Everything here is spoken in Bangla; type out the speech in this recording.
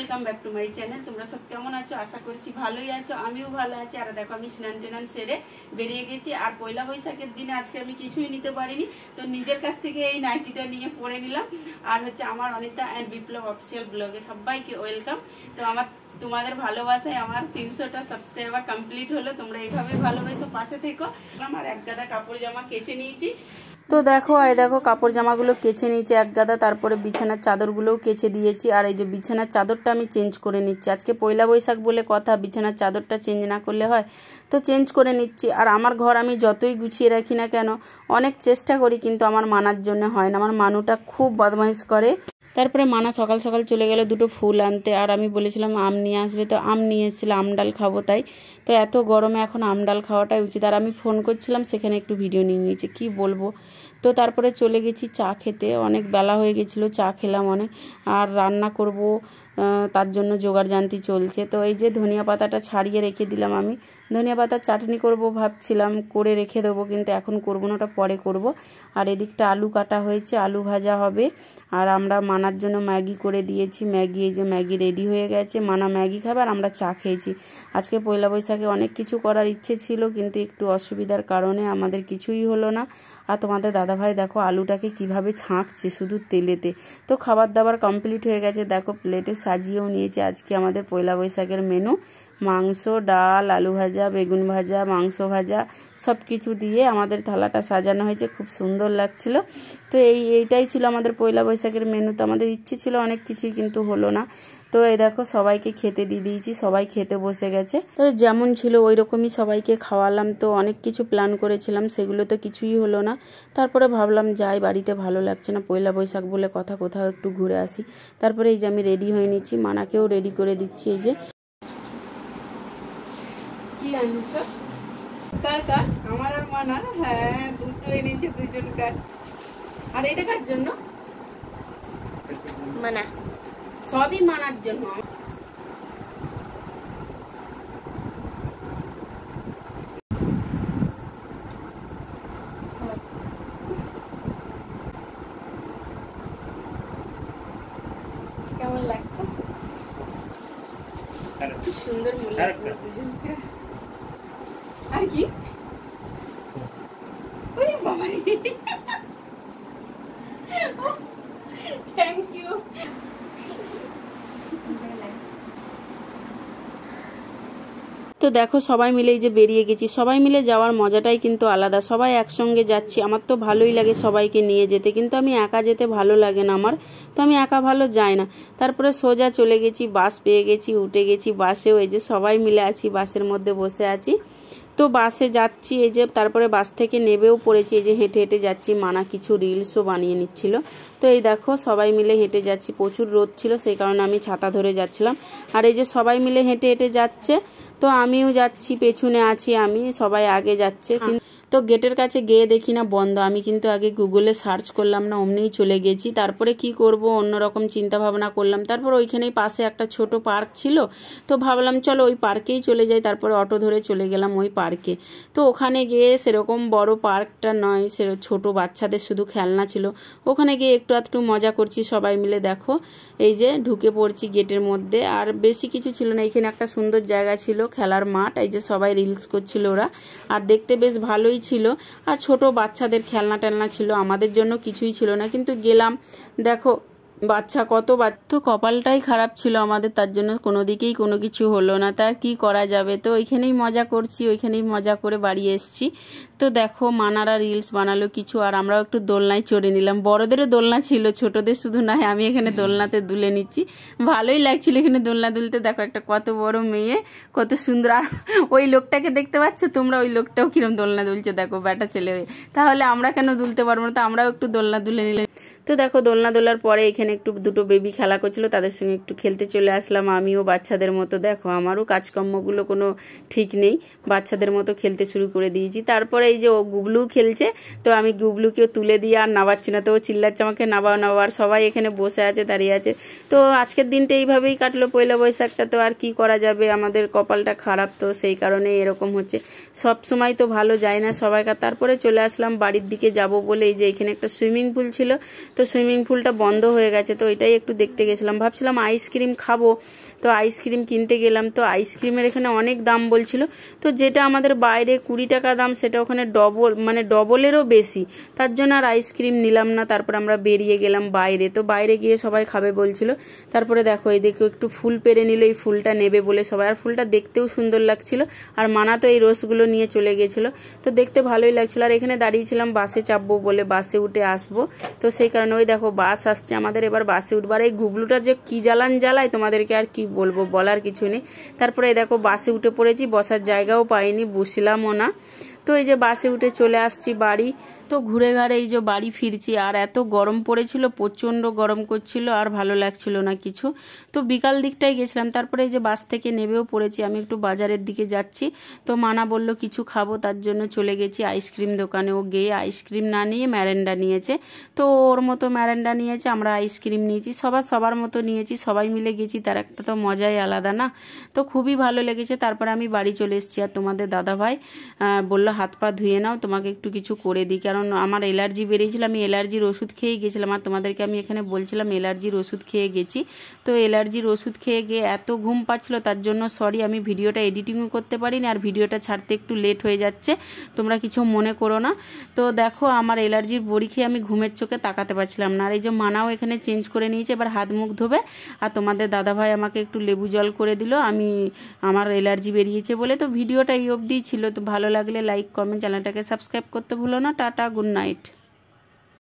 Welcome back to my channel. তোমরা সব কেমন আছো? আশা করছি ভালোই আছো, আমিও ভালো আছি। আর দেখো আমি স্নান টেনান সেরে বেরিয়ে গেছি। আর পয়লা বৈশাখের দিনে আজকে আমি কিছুই নিতে পারিনি, তো নিজের কাছ থেকে এই নাইটিটা নিয়ে পরে নিলাম। আর হচ্ছে আমার অনিতা অ্যান্ড বিপ্লব অফিসিয়াল ব্লগে সবাইকে ওয়েলকাম। তো তোমাদের ভালোবাসায় আমার 300টা সাবস্ক্রাইবার কমপ্লিট হলো। তোমরা এইভাবে ভালোবাসো, পাশে থেকো। আমার এক গাদা কাপড় জামা কেচে নিয়েছি। তো দেখো এই দেখো কাপড় জামাগুলো কেচে নিয়েছি এক গাদা, তারপরে বিছানার চাদরগুলোও কেচে দিয়েছি। আর এই যে বিছানার চাদরটা আমি চেঞ্জ করে নিচ্ছি, আজকে পয়লা বৈশাখ বলে কথা, বিছানার চাদরটা চেঞ্জ না করলে হয়, তো চেঞ্জ করে নিচ্ছি। আর আমার ঘর আমি যতই গুছিয়ে রাখি না কেন, অনেক চেষ্টা করি, কিন্তু আমার মানার জন্য হয় না। আমার মানুটা খুব বদমাইশ করে। তারপরে মানা সকাল সকাল চলে গেল দুটো ফুল আনতে, আর আমি বলেছিলাম আম নিয়ে আসবে, তো আম নিয়ে এসেছিলো, আম ডাল খাবো তাই। তো এত গরমে এখন আম ডাল খাওয়াটাই উচিত। আর আমি ফোন করছিলাম, সেখানে একটু ভিডিও নিয়ে নিয়েছি, কি বলবো। তো তারপরে চলে গেছি চা খেতে, অনেক বেলা হয়ে গেছিলো, চা খেলাম অনেক। আর রান্না করব, তার জন্য জোগাড় জান্তি চলছে। তো এই যে ধনিয়া পাতাটা ছাড়িয়ে রেখে দিলাম, আমি ধনিয়া পাতার চাটনি করব ভাবছিলাম, করে রেখে দেবো, কিন্তু এখন করবো না, ওটা পরে করব। আর এদিকটা আলু কাটা হয়েছে, আলু ভাজা হবে। আর আমরা মানার জন্য ম্যাগি করে দিয়েছি, ম্যাগি, এই যে ম্যাগি রেডি হয়ে গেছে, মানা ম্যাগি খাবে আর আমরা চা খেয়েছি। আজকে পয়লা বৈশাখে অনেক কিছু করার ইচ্ছে ছিল, কিন্তু একটু অসুবিধার কারণে আমাদের কিছুই হলো না। আর তোমাদের দাদাভাই দেখো আলুটাকে কিভাবে ছাঁকছে শুধু তেলেতে। তো খাবার দাবার কমপ্লিট হয়ে গেছে, দেখো প্লেটে সাজিয়েও নিয়েছে। আজকে আমাদের পয়লা বৈশাখের মেনু মাংস, ডাল, আলু ভাজা, বেগুন ভাজা, মাংস ভাজা, সব কিছু দিয়ে আমাদের থালাটা সাজানো হয়েছে, খুব সুন্দর লাগছিল। তো এইটাই ছিল আমাদের পয়লা বৈশাখের মেনু। তো আমাদের ইচ্ছে ছিল অনেক কিছুই, কিন্তু হলো না। তো এই দেখো সবাইকে খেতে দিয়ে দিয়েছি, সবাই খেতে বসে গেছে। তো যেমন ছিল ওই রকমই সবাইকে খাওয়ালাম। তো অনেক কিছু প্ল্যান করেছিলাম, সেগুলো তো কিছুই হলো না। তারপরে ভাবলাম যাই, বাড়িতে ভালো লাগছে না, পয়লা বৈশাখ বলে কথা, কোথাও একটু ঘুরে আসি। তারপরে এই যে আমি রেডি হয়ে নিচ্ছি, মানাকেও রেডি করে দিচ্ছি। এই যে কি আনছো? কার কার? আমার আর মানার। হ্যাঁ, দুটো এনেছে, দুজন কার। আর এটা কার জন্য? মানা। সবই মানার জন্য। কেমন লাগছে? কি সুন্দর মনে লাগছে দুজনকে। আর কি? ওরে বাবা রে, থ্যাংক ইউ। তো দেখো সবাই মিলে এই যে বেরিয়ে গেছি, সবাই মিলে যাওয়ার মজাটাই কিন্তু আলাদা। সবাই একসঙ্গে যাচ্ছি, আমার তো ভালোই লাগে সবাইকে নিয়ে যেতে, কিন্তু আমি একা যেতে ভালো লাগে না আমার, তো আমি একা ভালো যাই না। তারপরে সোজা চলে গেছি, বাস পেয়ে গেছি, উঠে গেছি বাসেও। এই যে সবাই মিলে আছি, বাসের মধ্যে বসে আছি। তো বাসে যাচ্ছি, এই যে তারপরে বাস থেকে নেবেও পড়েছি, এই যে হেঁটে হেঁটে যাচ্ছি। মানা কিছু রিলসও বানিয়ে নিচ্ছিল। তো এই দেখো সবাই মিলে হেঁটে যাচ্ছি, প্রচুর রোদ ছিল, সেই কারণে আমি ছাতা ধরে যাচ্ছিলাম। আর এই যে সবাই মিলে হেঁটে হেঁটে যাচ্ছে, তো আমিও যাচ্ছি, পেছনে আছি আমি, সবাই আগে যাচ্ছে। তো গেটের কাছে গিয়ে দেখি না বন্ধ, আমি কিন্তু আগে গুগলে সার্চ করলাম না, অমনিই চলে গেছি। তারপরে কি করব অন্যরকম চিন্তা ভাবনা করলাম। তারপর ওইখানেই পাশে একটা ছোট পার্ক ছিল, তো ভাবলাম চলো ওই পার্কেই চলে যাই। তারপরে অটো ধরে চলে গেলাম ওই পার্কে। তো ওখানে গিয়ে সেরকম বড় পার্কটা নয়, সে ছোট বাচ্চাদের শুধু খেলনা ছিল। ওখানে গিয়ে একটু আধটু মজা করছি সবাই মিলে। দেখো এই যে ঢুকে পড়ছি গেটের মধ্যে, আর বেশি কিছু ছিল না। এখানে একটা সুন্দর জায়গা ছিল, খেলার মাঠ। এই যে সবাই রিলস করছিল ওরা, আর দেখতে বেশ ভালোই ছিল। আর ছোট বাচ্চাদের খেলনা টেলনা ছিল, আমাদের জন্য কিছুই ছিল না, কিন্তু গেলাম। দেখো বাচ্চা কত তো কপালটাই খারাপ ছিল আমাদের, তার জন্য কোনো দিকেই কোনো কিছু হলো না। তার কি করা যাবে, তো ওইখানেই মজা করছি, ওইখানেই মজা করে বাড়ি এসছি। তো দেখো মানারা রিলস বানালো কিছু, আর আমরাও একটু দোলনায় চড়ে নিলাম। বড়দেরও দোলনা ছিল, ছোটদের শুধু নয়, আমি এখানে দোলনাতে দুলে নিচ্ছি, ভালোই লাগছিল এখানে দোলনা দুলতে। দেখো একটা কত বড় মেয়ে, কত সুন্দর। আর ওই লোকটাকে দেখতে পাচ্ছ তোমরা, ওই লোকটাও কিরম দোলনা দুলছে, দেখো বেটা ছেলে হয়ে। তাহলে আমরা কেন দুলতে পারবো না? তো আমরাও একটু দোলনা দুলে নিলাম। তো দেখো দোলনা দোলার পরে এখানে একটু দুটো বেবি খেলা করছিল, তাদের সঙ্গে একটু খেলতে চলে আসলাম আমিও বাচ্চাদের মতো। দেখো আমারও কাজকর্মগুলো কোনো ঠিক নেই, বাচ্চাদের মতো খেলতে শুরু করে দিয়েছি। তারপরে এই যে ও গুবলু খেলছে, তো আমি গুবলুকেও তুলে দিয়ে আর নাবাচ্ছি না, তো ও চিল্লাচ্ছে আমাকে নাবাও নাবাও। আর সবাই এখানে বসে আছে, দাঁড়িয়ে আছে। তো আজকের দিনটা এইভাবেই কাটলো, পয়লা বৈশাখটা। তো আর কি করা যাবে, আমাদের কপালটা খারাপ, তো সেই কারণে এরকম হচ্ছে। সব সময় তো ভালো যায় না সবাইকার। তারপরে চলে আসলাম বাড়ির দিকে যাব বলে, এই যে এখানে একটা সুইমিং পুল ছিল, তো সুইমিং পুলটা বন্ধ হয়ে গেছে, তো এটাই একটু দেখতে গেছিলাম। ভাবছিলাম আইসক্রিম খাবো, তো আইসক্রিম কিনতে গেলাম। তো আইসক্রিমের এখানে অনেক দাম বলছিল, তো যেটা আমাদের বাইরে 20 টাকা দাম সেটা ওখানে ডবলেরও বেশি, তার জন্য আর আইসক্রিম নিলাম না। তারপর আমরা বেরিয়ে গেলাম বাইরে, তো বাইরে গিয়ে সবাই খাবে বলছিল। তারপরে দেখো এই দেখো একটু ফুল পেরে নিল, এই ফুলটা নেবে বলে সবাই। আর ফুলটা দেখতেও সুন্দর লাগছিল, আর মানা তো এই রসগুলো নিয়ে চলে গেছিলো, তো দেখতে ভালোই লাগছিল। আর এখানে দাঁড়িয়েছিলাম বাসে চাপবো বলে, বাসে উঠে আসবো, তো সেই কারণে ওই দেখো বাস আসছে আমাদের, এবার বাসে উঠবার। এই গুগলুটা যে কি জ্বালায় তোমাদেরকে আর কি বলবো, বলার কিছু নেই। তারপরে এই দেখো বাসে উঠে পড়েছি, বসার জায়গাও পাইনি, বসলামও না। তো এই যে বাসে উঠে চলে আসছি বাড়ি। তো ঘুরে ঘাড়ে এই যে বাড়ি ফিরছি। আর এত গরম পড়েছিল, প্রচণ্ড গরম করছিল, আর ভালো লাগছিল না কিছু। তো বিকাল দিকটাই গেছিলাম। তারপরে এই যে বাস থেকে নেবেও পড়েছি, আমি একটু বাজারের দিকে যাচ্ছি। তো মানা বলল কিছু খাবো, তার জন্য চলে গেছি আইসক্রিম দোকানে। ও গিয়ে আইসক্রিম না নিয়ে ম্যারেন্ডা নিয়েছে, তো ওর মতো ম্যারেন্ডা নিয়েছে, আমরা আইসক্রিম নিয়েছি, সবার মতো নিয়েছি, সবাই মিলে গেছি, তার একটা তো মজাই আলাদা না। তো খুবই ভালো লেগেছে। তারপরে আমি বাড়ি চলে এসেছি। আর তোমাদের দাদাভাই বলল হাত পা ধুয়ে নাও, তোমাকে একটু কিছু করে দিই, কারণ আমার অ্যালার্জি বেরিয়েছিল, আমি অ্যালার্জির ওষুধ খেয়ে গেছিলাম। আর তোমাদেরকে আমি এখানে বলছিলাম অ্যালার্জির ওষুধ খেয়ে গেছি। তো অ্যালার্জির ওষুধ খেয়ে গিয়ে এত ঘুম পাচ্ছিল, তার জন্য সরি, আমি ভিডিওটা এডিটিংও করতে পারিনি, আর ভিডিওটা ছাড়তে একটু লেট হয়ে যাচ্ছে, তোমরা কিছু মনে করো না। তো দেখো আমার অ্যালার্জির বড়ি খেয়ে আমি ঘুমের চোখে তাকাতে পারছিলাম না। আর এই যে মানাও এখানে চেঞ্জ করে নিয়েছে, এবার হাত মুখ ধোবে। আর তোমাদের দাদাভাই আমাকে একটু লেবু জল করে দিল, আমার অ্যালার্জি বেরিয়েছে বলে। তো ভিডিওটা এই অবধিই ছিল। তো ভালো লাগলে লাইক, কমেন্ট, চ্যানেলটাকে সাবস্ক্রাইব করতে ভুলো না। Tata, good night.